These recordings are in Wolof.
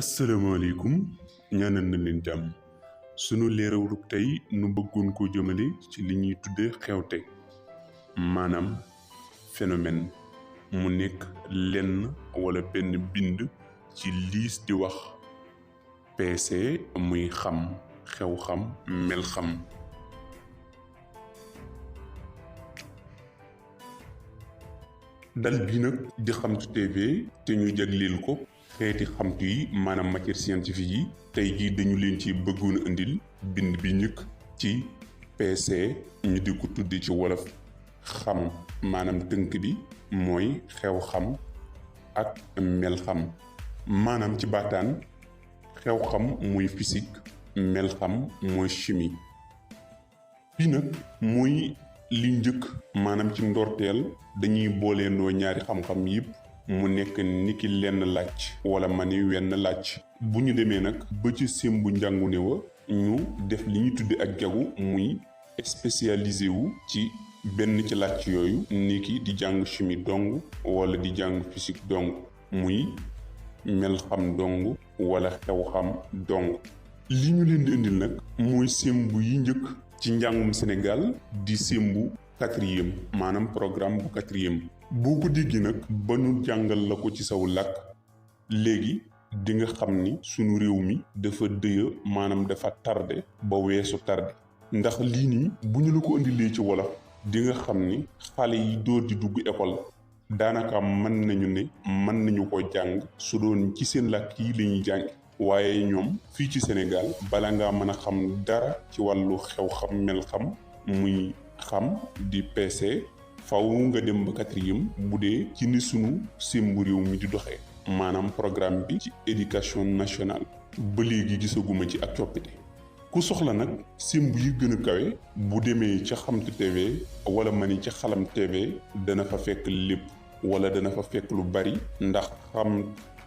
asalaamaaleykum ñaanal na leen jàmm sunu leeralu tey nu bëggoon ko jëmale ci li ñuy tudde xewte maanaam phénomène mu nekk lenn wala benn bind ci liis di wax PC muy xam xewxam melxam. dal bi nag di xamtu TV te ñu jagleel ko xeeti xamtu yi maanaam matière scientifique yi tey jii dañu leen ci bëggoon a indil bind bi njëkk ci PC ñu di ko tuddi ci wolof xam maanaam tënk bi mooy xewxam ak melxam maanaam ci baataan xewxam mooy physique melxam mooy chimie bi nag mooy li njëkk maanaam ci ndorteel dañuy booleendoo ñaari xam-xam yépp mu nekk niki lenn laaj wala mani wenn laaj bu ñu demee nag ba ci sémbu njàngu ne wa ñu def li ñuy tudde ak jagu muy spécialisé wu ci benn ci laaj yooyu niki di jàng chimie dong wala di jàng physique dong muy melxam dong wala xewxam dong. li ñu leen di indil nag mooy sémbu yi njëkk ci njàngum Sénégal di sémbu 4e maanaam programme bu 4e boo ko déggee nag ba nu jàngal la ko ci saw làkk léegi di nga xam ni sunu réew mi dafa dëya maanaam dafa tardé ba weesu tardé ndax lii nii bu ñu la ko indilee ci wolof di nga xam ni xale yi door di dugg école daanaka mën nañu ne mën nañu ko jàng su doon ci seen làkk yi la ñuy jàng waaye ñoom fii ci Sénégal bala ngaa mën a xam dara ci wàllu xewxam melxam muy xam di PC faw nga dem ba 4e bu dee ci ni sunu sémbu réew mi di doxee maanaam programme bi ci éducation nationale ba léegi gisaguma ci ak coppite. ku soxla nag sémbu yi gën a kawe bu demee ca xamtu TV wala ma ni ca xalam TV dana fa fekk lépp wala dana fa fekk lu bari ndax xam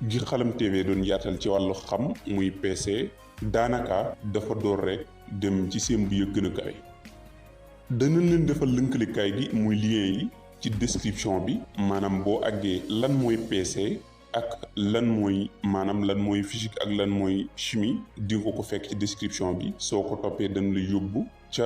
gi xalam TV doon yaatal ci wàllu xam muy PC daanaka dafa door rek dem ci sémbu ya gën a kawe. dana leen defal lënkalekaay gi muy lien yi ci description bi maanaam boo àggee lan mooy PC ak lan mooy maanaam lan mooy physique ak lan mooy chimie di nga ko fekk ci description bi soo ko toppee dana la yóbbu ca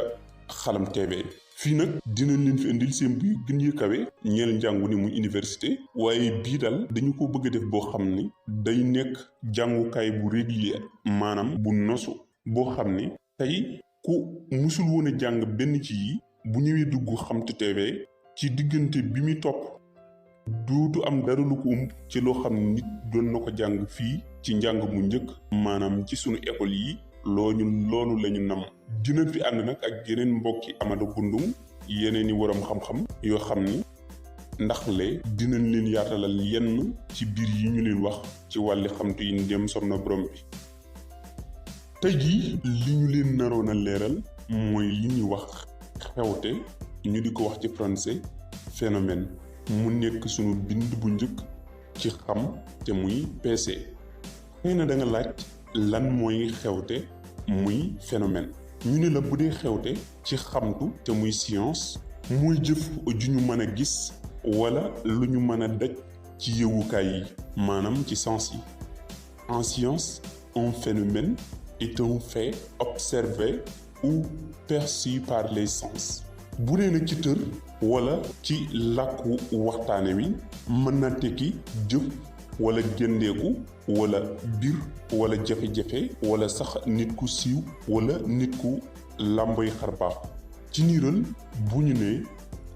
xalam TV. fii nag dina leen fi indil sémbu yu gën yu kawe ñeel njàngu ni muy université waaye bii dal dañu ko bëgg a def boo xam ni day nekk jàngukaay bu régulier maanaam bu nosu boo xam ni tey ku musul woon a jàng benn ci yi bu ñëwee dugg xamtu TV ci diggante bi muy topp dootu am dara lu ko ci loo xam ne nit doon na ko jàng fii ci njàng mu njëkk maanaam ci sunu école yi loolu lañu nam dina fi ànd nag ak yeneen mbokki Amada Gundung yeneen i waram xam-xam yoo xam ni ndax le dinañ leen yaatalal yenn ci biir yi ñu leen wax ci wàlli xamtu yi ndem som na borom bi. tey jii li ñu leen naroon a leeral mooy li ñuy wax xewte ñu di ko wax ci français phénomène mu nekk sunu bind bu njëkk ci xam te muy PC. xëy na da nga laaj lan mooy xewte muy phénomène ñu ne la bu dee xewte ci xamtu te muy science muy jëf ju ñu mën a gis wala lu ñu mën a daj ci yëwukaay yi maanaam ci sens yi. en science un phénomène est un fait observé ou perçu par les sens. bu dee nag ci tër wala ci làkku waxtaane wi mën na tekki jëf wala géndeeku wala bir wala jafe-jafe wala sax nit ku siiw wala nit ku làmboy xarbaax. ci niiral bu ñu ne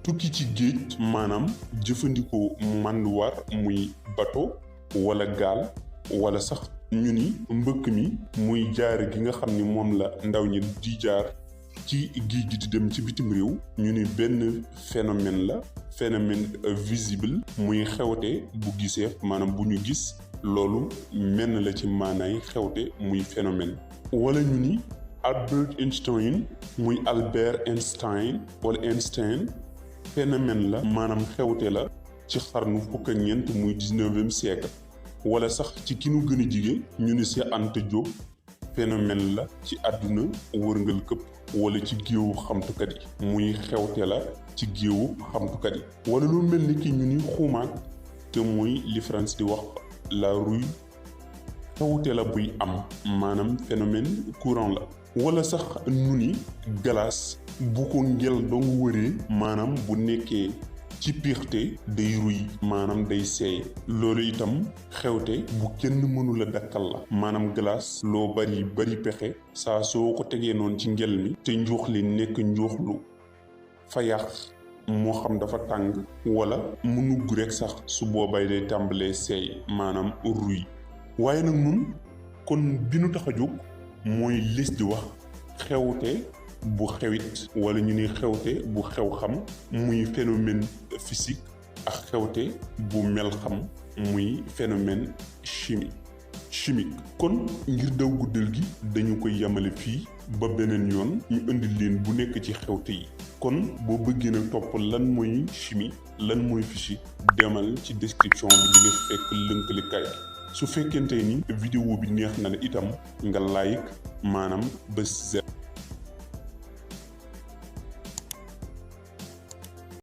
tukki ci géej maanaam jëfandikoo mànduwaar muy bateau wala gaal wala sax ñu ni mbëkk mi muy jaar gi nga xam ni moom la ndaw ñi di jaar ci géej gi di dem ci bitim réew ñu ni benn phénomène la phénomène visible muy xewte bu gisee maanaam bu ñu gis loolu menn la ci maanaay xewte muy phénomène. wala ñu ni Albert Einstein muy Albert Einstein wala Einstein phénomène la maanaam xewte la ci xarnu fukk ak ñeent muy 19e siècle. wala sax ci ki nu gën a jige ñu ni Cheikh Anta Diop phénomène la ci àdduna wërngal këpp wala ci géewu xamtukat yi muy xewte la ci géewu xamtukat yi. wala lu mel ni ki ñu ni xumaag te muy li France di wax la rouille xewte la buy am maanaam phénomène courant la wala sax nu ni glace bu ko ngel dong wëree maanaam bu nekkee ci piirte day ruy maanaam day seey loolu itam xewte bu kenn mënula dakkal la maanaam glace loo bari pexe saa soo ko tegee noonu ci ngel mi te njuux li nekk njuuxlu fa yàq moo xam dafa tàng wala mu nugg rek sax su boobay day tàmbalee seey maanaam ruy waaye nag nun kon bi nu tax a jóg mooy lis di wax xewte bu xewit wala ñu ni xewte bu xewxam muy phénomène physique ak xewte bu melxam muy phénomène chimique kon ngir daw guddal gi dañu koy yamale fii ba beneen yoon ñu indi leen bu nekk ci xewte yi kon boo bëggee na topp lan mooy chimie lan mooy physique demal ci description bi di nga fekk lënkalikaay su fekkente ni vidéo bi neex na la itam nga like maanaam bés